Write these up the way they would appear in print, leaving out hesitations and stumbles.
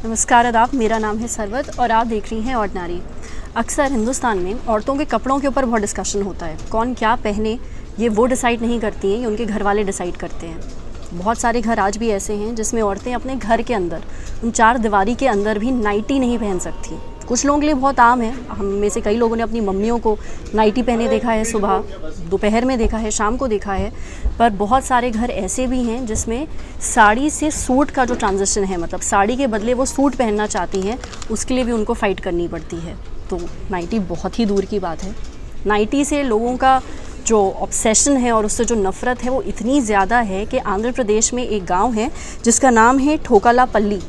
नमस्कार आदाब, मेरा नाम है सरवत और आप देख रही हैं ऑर्डिनरी। अक्सर हिंदुस्तान में औरतों के कपड़ों के ऊपर बहुत डिस्कशन होता है। कौन क्या पहने ये वो डिसाइड नहीं करती हैं, ये उनके घर वाले डिसाइड करते हैं। बहुत सारे घर आज भी ऐसे हैं जिसमें औरतें अपने घर के अंदर उन चार दीवारी के अंदर भी नाइटी नहीं पहन सकती। कुछ लोगों के लिए बहुत आम है, हम में से कई लोगों ने अपनी मम्मियों को नाइटी पहने देखा है, सुबह दोपहर में देखा है, शाम को देखा है। पर बहुत सारे घर ऐसे भी हैं जिसमें साड़ी से सूट का जो ट्रांजिशन है, मतलब साड़ी के बदले वो सूट पहनना चाहती हैं, उसके लिए भी उनको फ़ाइट करनी पड़ती है। तो नाइटी बहुत ही दूर की बात है। नाइटी से लोगों का जो ऑब्सेशन है और उससे जो नफ़रत है वो इतनी ज़्यादा है कि आंध्र प्रदेश में एक गांव है जिसका नाम है ठोकालापल्ली,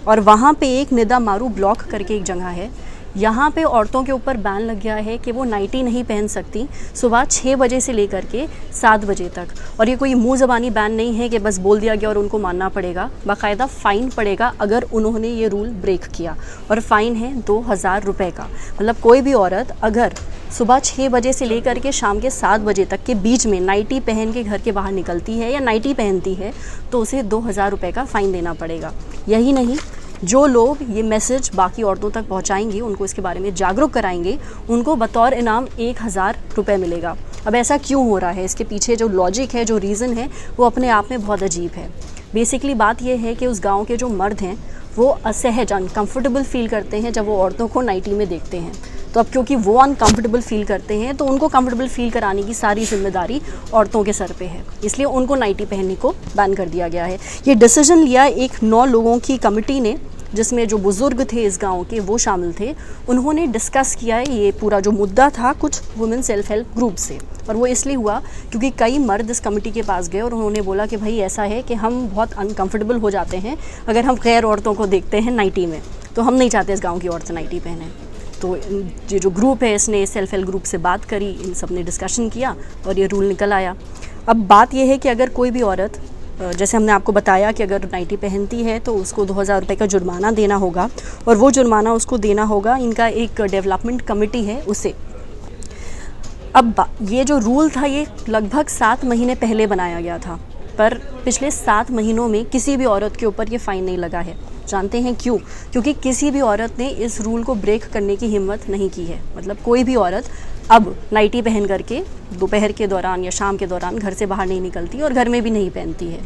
और वहाँ पे एक निदामारू ब्लॉक करके एक जगह है। यहाँ पे औरतों के ऊपर बैन लग गया है कि वो नाइटी नहीं पहन सकती सुबह 6 बजे से लेकर के 7 बजे तक। और ये कोई मुँह ज़बानी बैन नहीं है कि बस बोल दिया गया और उनको मानना पड़ेगा। बाकायदा फ़ाइन पड़ेगा अगर उन्होंने ये रूल ब्रेक किया, और फ़ाइन है 2000 रुपये का। मतलब कोई भी औरत अगर सुबह 6 बजे से लेकर के शाम के 7 बजे तक के बीच में नाइटी पहन के घर के बाहर निकलती है या नाइटी पहनती है तो उसे 2000 रुपये का फ़ाइन देना पड़ेगा। यही नहीं, जो लोग ये मैसेज बाकी औरतों तक पहुंचाएंगे, उनको इसके बारे में जागरूक कराएंगे, उनको बतौर इनाम 1000 रुपये मिलेगा। अब ऐसा क्यों हो रहा है, इसके पीछे जो लॉजिक है, जो रीज़न है, वो अपने आप में बहुत अजीब है। बेसिकली बात यह है कि उस गांव के जो मर्द हैं वो असहज, अनकम्फर्टेबल फील करते हैं जब वो औरतों को नाइटी में देखते हैं। तो अब क्योंकि वो अनकम्फर्टेबल फील करते हैं तो उनको कंफर्टेबल फील कराने की सारी जिम्मेदारी औरतों के सर पे है, इसलिए उनको नाइटी पहनने को बैन कर दिया गया है। ये डिसीजन लिया एक 9 लोगों की कमेटी ने, जिसमें जो बुज़ुर्ग थे इस गांव के वो शामिल थे। उन्होंने डिस्कस किया है ये पूरा जो मुद्दा था कुछ वुमेन सेल्फ हेल्प ग्रुप से, और वो इसलिए हुआ क्योंकि कई मर्द इस कमेटी के पास गए और उन्होंने बोला कि भाई ऐसा है कि हम बहुत अनकंफर्टेबल हो जाते हैं अगर हम गैर औरतों को देखते हैं नाइटी में, तो हम नहीं चाहते इस गाँव की औरतें नाइटी पहने। तो ये जो ग्रुप है इसने सेल्फ हेल्प ग्रुप से बात करी, इन सब ने डिस्कशन किया और ये रूल निकल आया। अब बात यह है कि अगर कोई भी औरत, जैसे हमने आपको बताया कि अगर नाइटी पहनती है तो उसको 2000 रुपये का जुर्माना देना होगा, और वो जुर्माना उसको देना होगा इनका एक डेवलपमेंट कमेटी है उसे। अब ये जो रूल था ये लगभग 7 महीने पहले बनाया गया था, पर पिछले 7 महीनों में किसी भी औरत के ऊपर ये फ़ाइन नहीं लगा है। जानते हैं क्यों? क्योंकि किसी भी औरत ने इस रूल को ब्रेक करने की हिम्मत नहीं की है। मतलब कोई भी औरत अब नाइटी पहन करके दोपहर के दौरान या शाम के दौरान घर से बाहर नहीं निकलती और घर में भी नहीं पहनती है।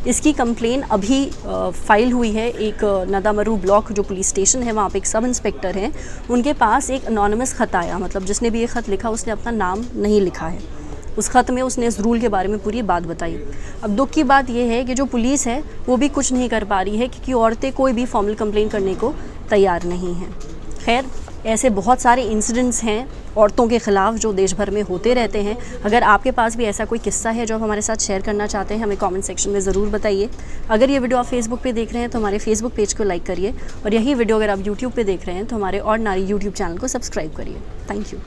इसकी कंप्लेन अभी फाइल हुई है। एक नदामरू ब्लॉक जो पुलिस स्टेशन है वहाँ पे एक सब इंस्पेक्टर हैं, उनके पास एक अनोनिमस ख़त आया। मतलब जिसने भी ये ख़त लिखा उसने अपना नाम नहीं लिखा है। उस ख़त में उसने इस रूल के बारे में पूरी बात बताई। अब दुख की बात यह है कि जो पुलिस है वो भी कुछ नहीं कर पा रही है क्योंकि औरतें कोई भी फॉर्मल कंप्लेन करने को तैयार नहीं हैं। खैर, ऐसे बहुत सारे इंसिडेंट्स हैं औरतों के ख़िलाफ़ जो देश भर में होते रहते हैं। अगर आपके पास भी ऐसा कोई किस्सा है जो आप हमारे साथ शेयर करना चाहते हैं, हमें कमेंट सेक्शन में ज़रूर बताइए। अगर ये वीडियो आप फेसबुक पे देख रहे हैं तो हमारे फेसबुक पेज को लाइक करिए, और यही वीडियो अगर आप यूट्यूब पे देख रहे हैं तो हमारे ऑर्डिनरी यूट्यूब चैनल को सब्सक्राइब करिए। Thank you.